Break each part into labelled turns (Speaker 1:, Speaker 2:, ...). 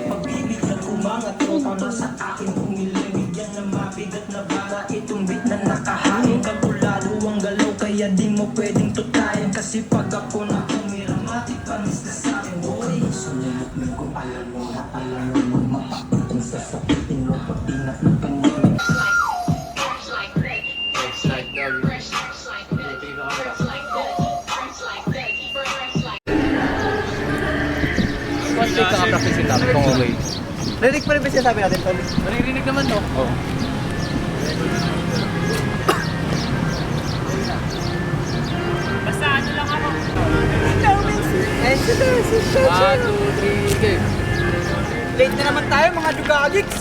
Speaker 1: Pag-ibig na kumangat, tropa na sa akin umiling. Bigyan na mabigat na bara, itong beat na nakahain. Kalkulado ang galaw, kaya di mo pwedeng tutayan. Kasi pag ako na umira, matipanis na sa'kin, boy. Sunyap na kung alam mo na mapapatong sa sakitin mo, pati na ng paningin.
Speaker 2: One week naka-practice yung namin kung okay.
Speaker 3: Rinig pa rin ba sinasabi natin, Tol?
Speaker 2: Maririnig naman to. Oo.
Speaker 4: Basta ano lang ako.
Speaker 2: 1, 2, 3, game.
Speaker 3: Late na naman tayo, mga dugagigs!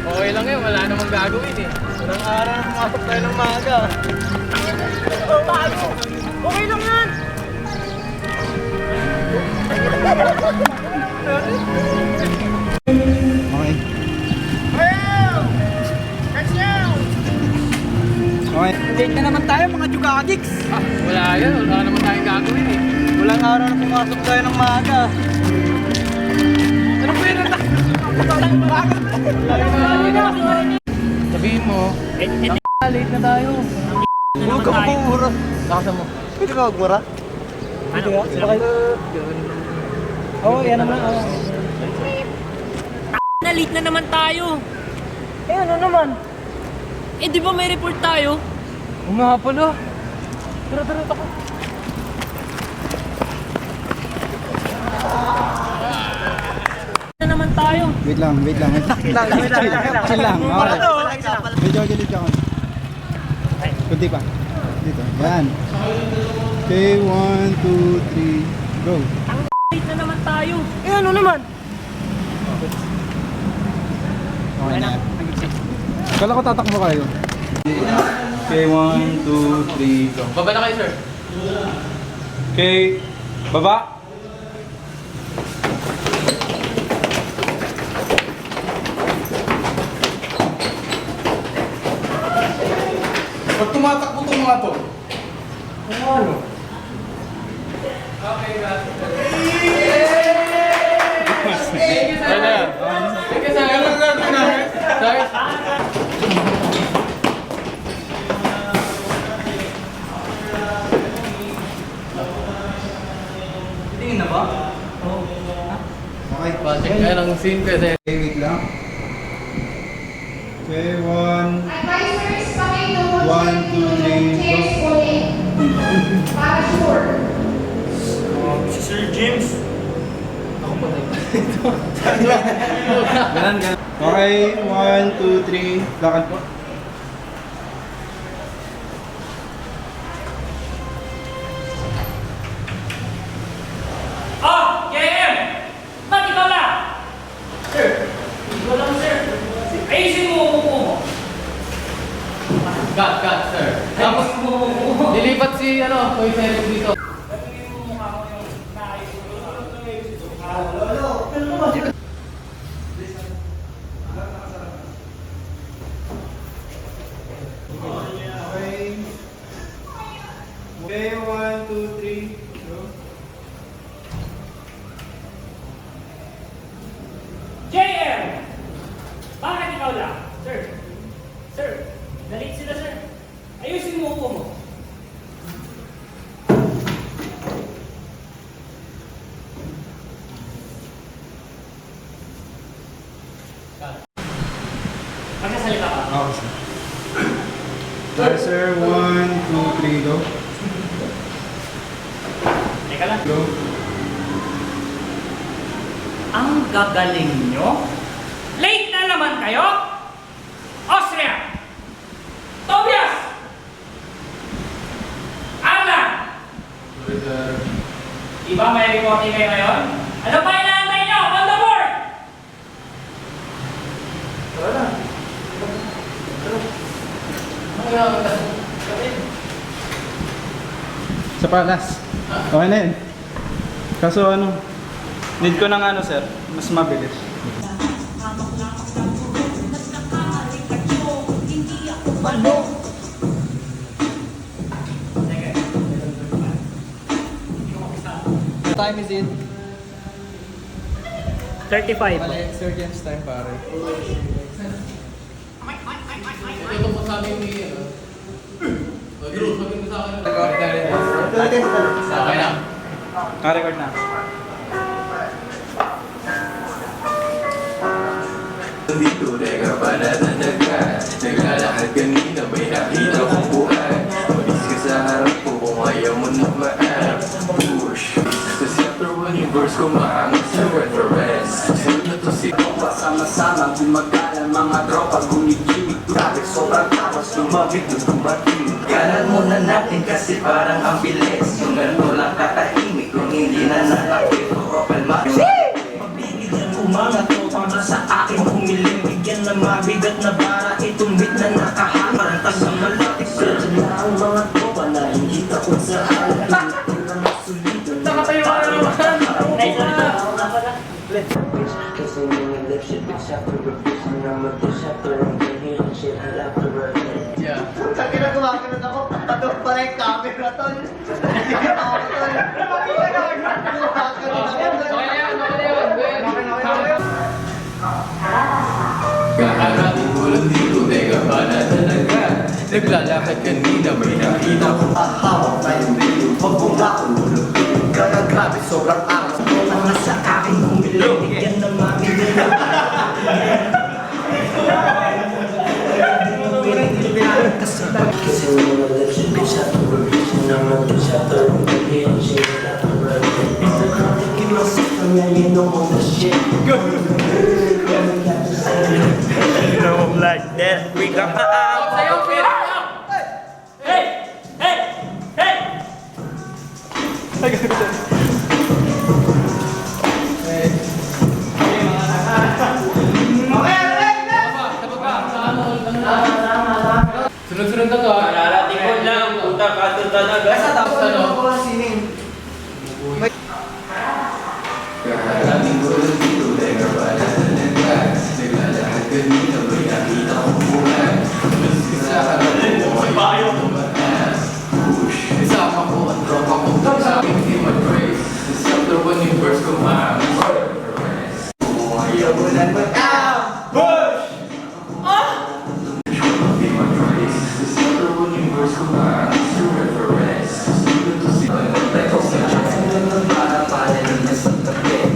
Speaker 2: Okay lang yun, wala namang gagawin eh.
Speaker 3: Unang araw na pumasok tayo ng maaga. Bago! Okay lang yan!
Speaker 5: Okay. Okay.
Speaker 3: Late na naman tayo, mga dugagigs!
Speaker 2: Wala yan, wala naman tayong gagawin eh.
Speaker 3: Walang araw na pumasok tayo ng maaga. Ano ba yun?
Speaker 2: Sabihin mo, late na tayo.
Speaker 3: Huwag ka magmumura.
Speaker 2: Lakasan mo.
Speaker 3: Pwede ka magmura? Pwede ka? Bakit? Oo, yan naman.
Speaker 4: Na late na naman tayo.
Speaker 3: Eh, ano naman?
Speaker 4: Eh di ba may report tayo?
Speaker 2: Oo nga pala.
Speaker 3: Tara, tako.
Speaker 4: Na naman tayo.
Speaker 5: Wait lang. Chill lang. Okay. Medyo galit ako. Kunti pa. Dito. Yan. Okay, 1, 2, 3, go.
Speaker 4: Late na naman tayo.
Speaker 3: Eh, ano naman?
Speaker 5: Okay na. Kala ko tatakbo kayo. Okay, 1, 2, 3, go.
Speaker 2: Baba na kayo, sir.
Speaker 5: Okay, baba. Pag tumatakbo itong mga to.
Speaker 3: Ano?
Speaker 2: Ano yan? Sige, sir.
Speaker 3: Tingin na ba?
Speaker 5: Okay.
Speaker 2: Pa-check kayo ng scene kasi.
Speaker 5: Okay, wait lang. Okay, 1, 2, 3, go.
Speaker 1: Si Sir James.
Speaker 5: Ganun. Okay, 1, 2, 3, lakad po.
Speaker 4: Oh! JM! Ba't ikaw lang? Sir, ikaw lang sir. Ayusin mo upo mo.
Speaker 2: Cut, sir. Tapos, dilipat si, Toy Series dito.
Speaker 5: Okay. Okay, 1, 2, 3, go.
Speaker 4: JM! Bakit ikaw lang? Sir, sir, nalit sila sir. Ayusin mo upo mo. Magsasalita ka.
Speaker 5: Okay, sir. Okay, sir. 1, 2, 3, go.
Speaker 4: Teka lang.
Speaker 5: Go.
Speaker 4: Ang gagaling nyo? Late na naman kayo? Austria! Tobias! Alan! Diba may reporting kayo ngayon? Ano pa inaantay nyo? On the board!
Speaker 5: Sa palas. Okay na yun. Kaso need ko ng sir, mas mabilis.
Speaker 3: What time is it? 35.
Speaker 5: Mali, surgeon's time pare.
Speaker 2: Ito po sabi ni Drew, sabi mo sa akin. Okay na.
Speaker 5: Naka-record na.
Speaker 6: Dito teka pala talaga Naglalakad kanina may nakita kong buhay Malis ka sa harap ko kung ayaw mo na ma-app Push Sa chapter 1 yung verse ko maangas sa reference Sunod na to si
Speaker 1: Sama-sama gumagala mga tropa gumigimik grabe sobrang tawas lumabig ng kumating Kanan muna natin kasi parang ang bilis Yung ganito lang katahimik kung hindi na nalakit Open mic Pagbibigyan umangat o para sa akin humiling Bigyan na mabigat na bara itong beat na nakahamar Tas ang malapit sa dyan ang mga tropa na hindi takot sa halat Tira na solido
Speaker 2: Nakatayo ka na naman!
Speaker 4: Nice na!
Speaker 1: Kasi mga lip shit, bitch after revision I'm a dish after I'm hearing shit and after revision
Speaker 2: Yeah.
Speaker 3: Sabi na kumakanod ako, patong pala yung camera, tol. Hindi ka ako, tol.
Speaker 2: Okay na yan, okay na yan.
Speaker 6: Kakarating ko lang dito teka pala talaga Naglalakad kanina may nakita kong
Speaker 1: Hawak na yung video, pagbunga ko lulog Kaya grabe, sobrang angas Mga sa akin humiling, bigyan na mabigat Kasi mga lips, bitch after revision I'm a bitch after hearing shit and after revision It's the content in my system, yeah, you know all the shit You know I'm like that, we got
Speaker 2: Sayo, Pira!
Speaker 4: Hey! Hey! Hey!
Speaker 2: Sunod-sunod na to ha.
Speaker 4: Tikod lang, puta ka to talaga.
Speaker 2: Tapos ano?
Speaker 6: Kakarating ko lang dito teka pala talaga Naglalakad kanina may nakita kong buhay Malis ka sa harap ko kung ayaw mo ma-app Push Isama ko ang tropa kong tatawin di mag-praise Sa chapter 1 yung verse ko maangas sa reference Kung ayaw mo na ma-app Push Di mag-praise Sa chapter 1 yung verse ko maangas sa reference Sunod to si
Speaker 1: Para pala na sa tabi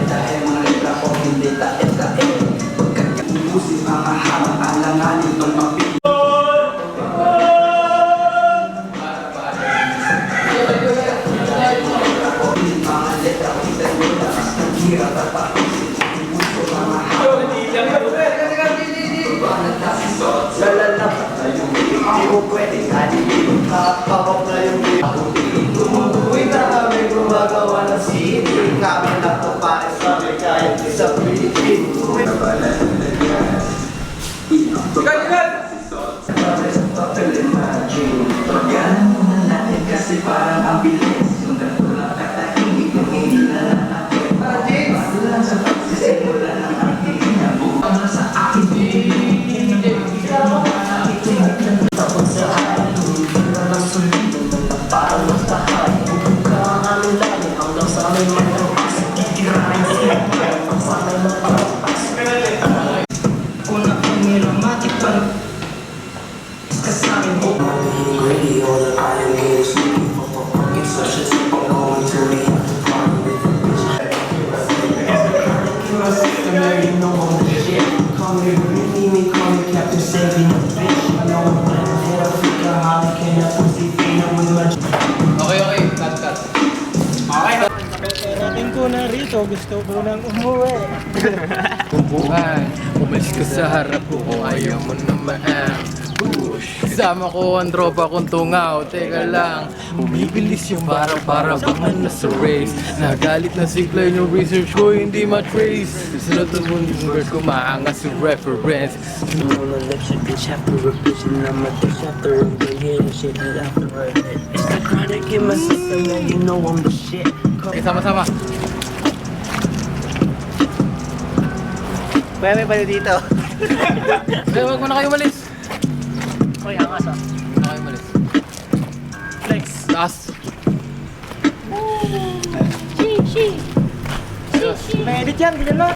Speaker 1: Dahil mga letra ko hindi tae-tae Pagkakausin mga hamang alanganin Pag mapili Mga letra ko hindi tae-tae Ang hirap at pakisin Puso mga hamang Lalalapat na yung hindi ko pwedeng alilin Nakapapap na yung Tumutuloy na kami gumagawa ng CD Kami na to pare sa amin kahit sa Philippine Pagyanan muna natin kasi parang ang bilis Yung ganito lang katahimik yung hindi na nakakit Paano lang sa pagsisimula ng ating Bukan na sa akin Tapos sa akin Tira ng solido Parang magtahay Bubuka ang aming lalim Hanggang sa aming maglapas Titirahin sila Ang sanay ng paglapas Kung ako'y nilamatik pa Kasamin mo Greedy all that I am getting sweet It's such a tip I'm going to be Party with a bitch In my system yeah you know I'm the shit Call me Greedy, call me Captain Saving a bitch I know I'm playing head I figure how I can have pussy feeding with my
Speaker 2: Okay, cut.
Speaker 3: Rating ko na rito, gusto ko nang umuwi.
Speaker 2: Buhay, umalis ka sa harap ko kung ayaw mo na ma-app. Push Kasama ko ang tropa kong tungaw. Teka lang, bumibilis yung para bang nasa race. Nagalit na sigla yung research ko hindi ma-trace. Sunod na mo yung verse ko maangas yung reference.
Speaker 1: On the lips, a bitch after revision I'm a bitch after revision Shit and after revision It's the chronic in my system, man, you know I'm the shit
Speaker 2: Sama-sama.
Speaker 3: Kuya, may balo dito.
Speaker 2: Huwag mo na kayo malis.
Speaker 3: Uy, angas ah.
Speaker 2: Huwag na kayo malis.
Speaker 3: Flex.
Speaker 2: Taas. Yes.
Speaker 3: May edit yan, ganyan lang.